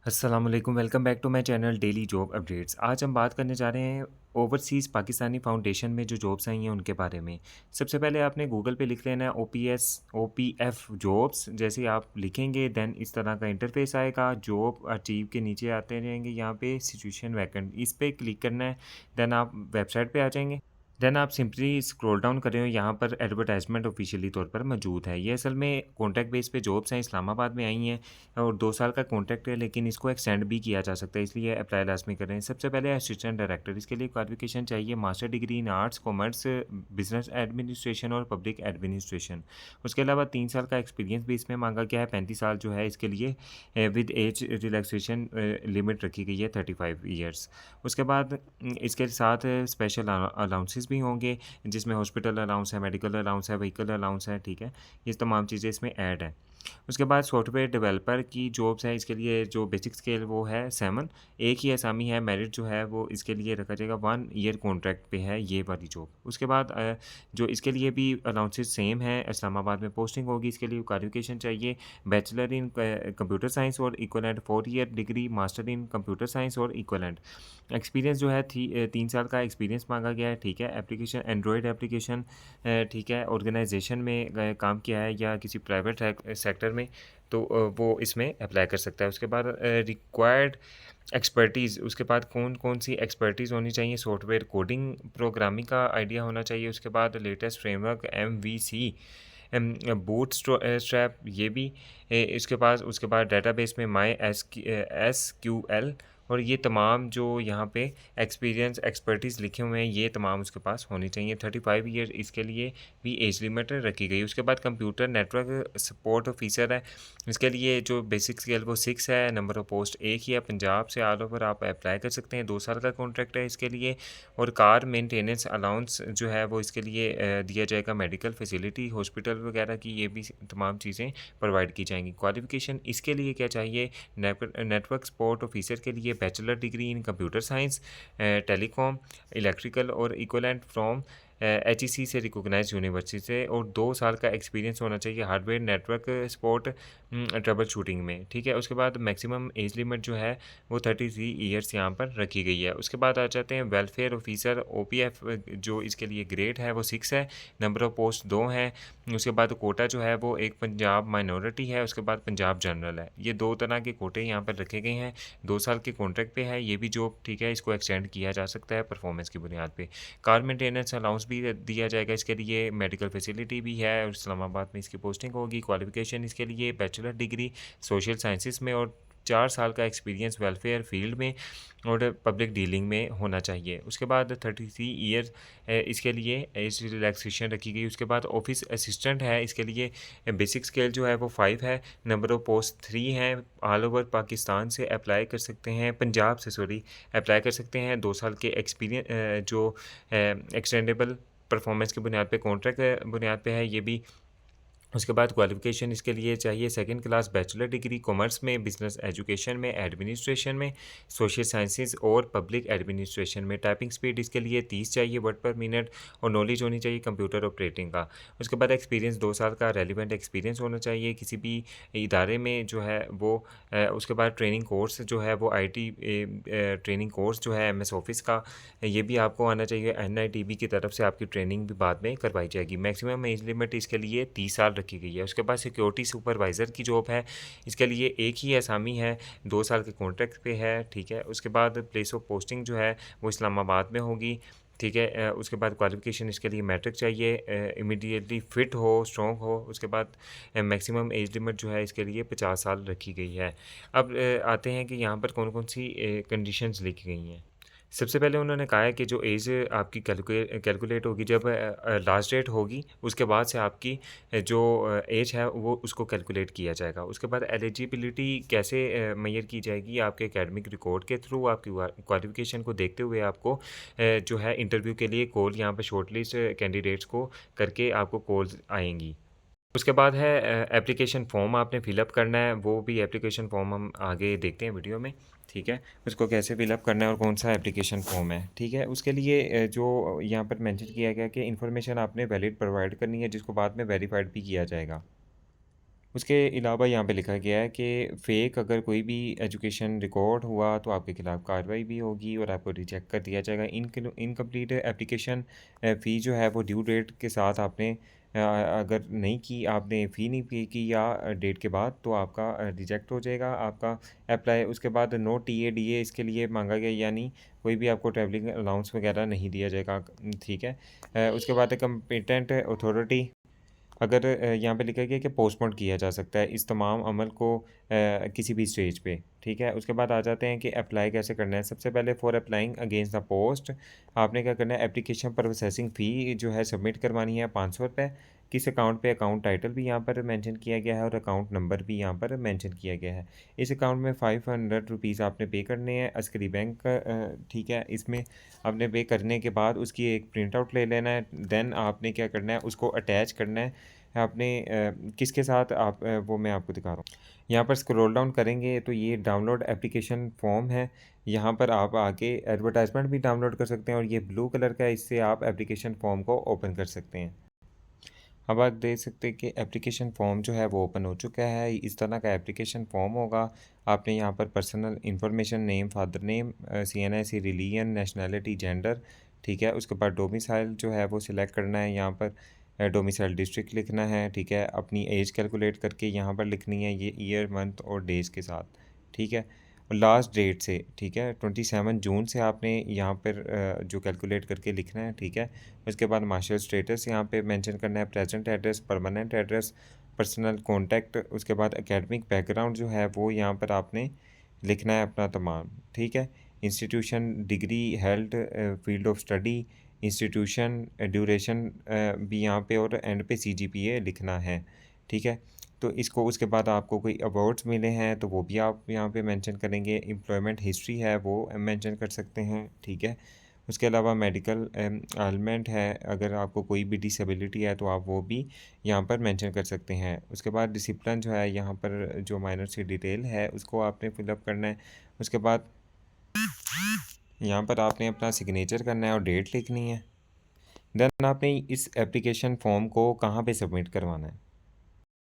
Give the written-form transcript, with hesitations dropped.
अस्सलाम वालेकुम, welcome back to my channel daily job updates. आज हम बात करने जा रहे हैं ओवरसीज़ पाकिस्तानी फाउंडेशन में जो जॉब्स आई हैं उनके बारे में। सबसे पहले आपने गूगल पे लिख लेना है ओपीएफ जॉब्स। जैसे आप लिखेंगे देन इस तरह का इंटरफेस आएगा। जॉब अचीव के नीचे आते रहेंगे, यहाँ पे सिचुएशन वैकेंट इस पे क्लिक करना है। देन आप वेबसाइट पे आ जाएंगे। देन आप सिंपली स्क्रॉल डाउन कर रहे हो, यहाँ पर एडवर्टाइजमेंट ऑफिशियली तौर पर मौजूद है। ये असल में कॉन्ट्रैक्ट बेस पे जॉब्स हैं, इस्लामाबाद में आई हैं और 2 साल का कॉन्ट्रैक्ट है, लेकिन इसको एक्सटेंड भी किया जा सकता है, इसलिए अप्लाई लाज़मी करें। सबसे पहले असिस्टेंट डायरेक्टर, इसके लिए क्वालिफिकेशन चाहिए master degree in arts, commerce, business administration और पब्लिक एडमिनिस्ट्रेशन। उसके अलावा 3 साल का एक्सपीरियंस भी इसमें मांगा गया है। 35 साल जो है इसके लिए विद एज रिलैक्सेशन लिमिट रखी गई है 35 ईयर्स। उसके बाद इसके साथ स्पेशल अलाउंसेस भी होंगे, जिसमें हॉस्पिटल अलाउंस है, मेडिकल अलाउंस है, व्हीकल अलाउंस है, ठीक है। ये तमाम चीज़ें इसमें ऐड हैं। उसके बाद सॉफ्टवेयर डेवलपर की जॉब्स है, इसके लिए जो बेसिक स्केल वो है 7। एक ही असामी है, मेरिट जो है वो इसके लिए रखा जाएगा। 1 ईयर कॉन्ट्रैक्ट पे है ये वाली जॉब। उसके बाद जो इसके लिए भी अलाउंसेस सेम है, इस्लामाबाद में पोस्टिंग होगी। इसके लिए क्वालिफिकेशन चाहिए बैचलर इन कंप्यूटर साइंस और equivalent, 4 year degree master in computer science और इक्वलेंट। एक्सपीरियंस जो है 3 साल का एक्सपीरियंस मांगा गया है, ठीक है। एप्लीकेशन एंड्रॉयड एप्लीकेशन, ठीक है। ऑर्गेनाइजेशन में काम किया है या किसी प्राइवेट सेक्टर में, तो वो इसमें अप्लाई कर सकता है। उसके बाद रिक्वायर्ड एक्सपर्टीज़, उसके बाद कौन-कौन सी एक्सपर्टीज़ होनी चाहिए। सॉफ्टवेयर कोडिंग, प्रोग्रामिंग का आइडिया होना चाहिए। उसके बाद लेटेस्ट फ्रेमवर्क एमवीसी, स्ट्रैप ये भी उसके बाद डेटाबेस में माई एसक्यूएल। और ये तमाम जो यहाँ पे एक्सपीरियंस एक्सपर्टीज़ लिखे हुए हैं, ये तमाम उसके पास होनी चाहिए। 35 ईयर इसके लिए भी एज लिमिट रखी गई। उसके बाद कंप्यूटर नेटवर्क सपोर्ट ऑफिसर है, इसके लिए जो बेसिक स्केल वो 6 है। नंबर ऑफ पोस्ट एक ही है। पंजाब से ऑल ओवर आप अप्लाई कर सकते हैं। 2 साल का कॉन्ट्रैक्ट है इसके लिए। और कार मेंटेनेंस अलाउंस जो है वो इसके लिए दिया जाएगा। मेडिकल फैसिलिटी, हॉस्पिटल वगैरह की ये भी तमाम चीज़ें प्रोवाइड की जाएंगी। क्वालिफिकेशन इसके लिए क्या चाहिए, नेटवर्क सपोर्ट ऑफिसर के लिए bachelor degree in computer science, telecom, electrical और इक्वलेंट फ्रॉम एचईसी से रिकॉग्नाइज्ड यूनिवर्सिटी से। और 2 साल का एक्सपीरियंस होना चाहिए hardware network support trouble shooting में, ठीक है। उसके बाद मैक्सिमम एज लिमिट जो है वो 33 ईयर्स यहाँ पर रखी गई है। उसके बाद आ जाते हैं वेलफेयर ऑफिसर ओपीएफ, जो इसके लिए ग्रेड है वो 6 है। नंबर ऑफ पोस्ट 2 हैं। उसके बाद कोटा जो है वो एक पंजाब माइनॉरिटी है, उसके बाद पंजाब जनरल है। ये 2 तरह के कोटे यहाँ पर रखे गए हैं। 2 साल के कॉन्ट्रैक्ट पे है ये भी जॉब, ठीक है। इसको एक्सटेंड किया जा सकता है परफॉर्मेंस की बुनियाद पे। कार मेंटेनेंस अलाउंस भी दिया जाएगा इसके लिए। मेडिकल फैसिलिटी भी है और इस्लामाबाद में इसकी पोस्टिंग होगी। क्वालिफिकेशन इसके लिए बैचलर डिग्री सोशल साइंसेस में और 4 साल का एक्सपीरियंस वेलफेयर फील्ड में और पब्लिक डीलिंग में होना चाहिए। उसके बाद 33 ईयर इसके लिए एज रिलैक्सेशन रखी गई। उसके बाद ऑफिस असिस्टेंट है, इसके लिए बेसिक स्केल जो है वो 5 है। नंबर ऑफ पोस्ट 3 हैं। ऑल ओवर पाकिस्तान से अप्लाई कर सकते हैं, पंजाब से सॉरी अप्लाई कर सकते हैं। 2 साल के एक्सपीरियंस जो एक्सटेंडेबल परफॉर्मेंस की बुनियाद पे कॉन्ट्रैक्ट बुनियाद पे है ये भी। उसके बाद क्वालिफिकेशन इसके लिए चाहिए 2nd class bachelor degree commerce में, बिजनेस एजुकेशन में, एडमिनिस्ट्रेशन में, सोशल साइंसेज और पब्लिक एडमिनिस्ट्रेशन में। टाइपिंग स्पीड इसके लिए 30 चाहिए वर्ड पर मिनट और नॉलेज होनी चाहिए कंप्यूटर ऑपरेटिंग का। उसके बाद एक्सपीरियंस 2 साल का रेलिवेंट एक्सपीरियंस होना चाहिए किसी भी इदारे में जो है वो। उसके बाद ट्रेनिंग कोर्स जो है वो आईटी ट्रेनिंग कोर्स जो है एमएस ऑफिस का, ये भी आपको आना चाहिए। एनआईटीबी की तरफ से आपकी ट्रेनिंग भी बाद में करवाई जाएगी। मैक्सिमम एज लिमिट इसके लिए 30 साल रखी गई है। उसके बाद सिक्योरिटी सुपरवाइज़र की जॉब है, इसके लिए एक ही असामी है, 2 साल के कॉन्ट्रैक्ट पे है, ठीक है। उसके बाद प्लेस ऑफ पोस्टिंग जो है वो इस्लामाबाद में होगी, ठीक है। उसके बाद क्वालिफिकेशन इसके लिए मैट्रिक चाहिए, इमीडिएटली फ़िट हो, स्ट्रॉन्ग हो। उसके बाद मैक्सिमम एज लिमिट जो है इसके लिए 50 साल रखी गई है। अब आते हैं कि यहाँ पर कौन-कौन सी कंडीशंस लिखी गई हैं। सबसे पहले उन्होंने कहा है कि जो एज आपकी कैलकुलेट होगी जब लास्ट डेट होगी, उसके बाद से आपकी जो एज है वो उसको कैलकुलेट किया जाएगा। उसके बाद एलिजिबिलिटी कैसे मेजर की जाएगी, आपके एकेडमिक रिकॉर्ड के थ्रू, आपकी क्वालिफिकेशन को देखते हुए आपको जो है इंटरव्यू के लिए कॉल, यहाँ पे शॉर्टलिस्ट कैंडिडेट्स को करके आपको कॉल्स आएँगी। उसके बाद है एप्लीकेशन फ़ॉर्म आपने फ़िलअप करना है, वो भी एप्लीकेशन फ़ॉर्म हम आगे देखते हैं वीडियो में, ठीक है। उसको कैसे फ़िलअप करना है और कौन-सा एप्लीकेशन फ़ॉर्म है, ठीक है। उसके लिए जो यहाँ पर मेंशन किया गया कि इन्फॉर्मेशन आपने वैलिड प्रोवाइड करनी है, जिसको बाद में वेरीफ़ाइड भी किया जाएगा। उसके अलावा यहाँ पे लिखा गया है कि फ़ेक अगर कोई भी एजुकेशन रिकॉर्ड हुआ तो आपके खिलाफ़ कार्रवाई भी होगी और आपको रिजेक्ट कर दिया जाएगा। इनकम्प्लीट एप्लीकेशन फ़ी जो है वो ड्यू डेट के साथ आपने अगर नहीं की, आपने फ़ी नहीं पे की या डेट के बाद, तो आपका रिजेक्ट हो जाएगा आपका अप्लाई। उसके बाद नो टीए डीए इसके लिए मांगा गया, यानी कोई भी आपको ट्रैवलिंग अलाउंस वगैरह नहीं दिया जाएगा। ठीक है। उसके बाद कंपिटेंट अथॉरिटी, अगर यहाँ पे लिखा गया है कि पोस्टपोन किया जा सकता है इस तमाम अमल को किसी भी स्टेज पे। ठीक है। उसके बाद आ जाते हैं कि अप्लाई कैसे करना है। सबसे पहले for applying against the post आपने क्या करना है, एप्लीकेशन प्रोसेसिंग फ़ी जो है सबमिट करवानी है 500 रुपये। किस अकाउंट पे, अकाउंट टाइटल भी यहाँ पर मेंशन किया गया है और अकाउंट नंबर भी यहाँ पर मेंशन किया गया है। इस अकाउंट में 500 रुपीज़ आपने पे करने हैं अस्करी बैंक का। ठीक है। इसमें आपने पे करने के बाद उसकी एक प्रिंट आउट ले लेना है। देन आपने क्या करना है, उसको अटैच करना है आपने किसके साथ आप वो मैं आपको दिखा रहा हूँ। यहाँ पर स्क्रॉल डाउन करेंगे तो ये डाउनलोड एप्लीकेशन फॉर्म है। यहाँ पर आप आके एडवर्टाइजमेंट भी डाउनलोड कर सकते हैं और ये ब्लू कलर का है, इससे आप एप्लीकेशन फॉर्म को ओपन कर सकते हैं। अब आप देख सकते हैं कि एप्लीकेशन फॉर्म जो है वो ओपन हो चुका है। इस तरह का एप्लीकेशन फॉर्म होगा। आपने यहाँ पर personal information, name, father name, CNIC, religion, nationality, gender. ठीक है। उसके बाद डोमिसाइल जो है वो सिलेक्ट करना है। यहाँ पर डोमिसाइल डिस्ट्रिक्ट लिखना है। ठीक है। अपनी एज कैलकुलेट करके यहाँ पर लिखनी है, ये ईयर, मंथ और डेज़ के साथ। ठीक है। और लास्ट डेट से, ठीक है, 27 जून से आपने यहाँ पर जो कैलकुलेट करके लिखना है। ठीक है। उसके बाद मार्शल स्टेटस यहाँ पे मेंशन करना है, present address, permanent address, personal contact. उसके बाद एकेडमिक बैकग्राउंड जो है वो यहाँ पर आपने लिखना है अपना तमाम। ठीक है। Institution, degree held, field of study, institution, duration भी यहाँ पे, और एंड पे CGPA लिखना है। ठीक है। तो इसको उसके बाद आपको कोई अवार्ड्स मिले हैं तो वो भी आप यहाँ पे मेंशन करेंगे। एम्प्लॉयमेंट हिस्ट्री है वो मेंशन कर सकते हैं। ठीक है। उसके अलावा मेडिकल एलिमेंट है, अगर आपको कोई भी डिसेबिलिटी है तो आप वो भी यहाँ पर मेंशन कर सकते हैं। उसके बाद डिसिप्लिन जो है, यहाँ पर जो माइनर सी डिटेल है उसको आपने फिलअप करना है। उसके बाद यहाँ पर आपने अपना सिग्नेचर करना है और डेट लिखनी है। देन आपने इस एप्लीकेशन फॉर्म को कहाँ पे सबमिट करवाना है।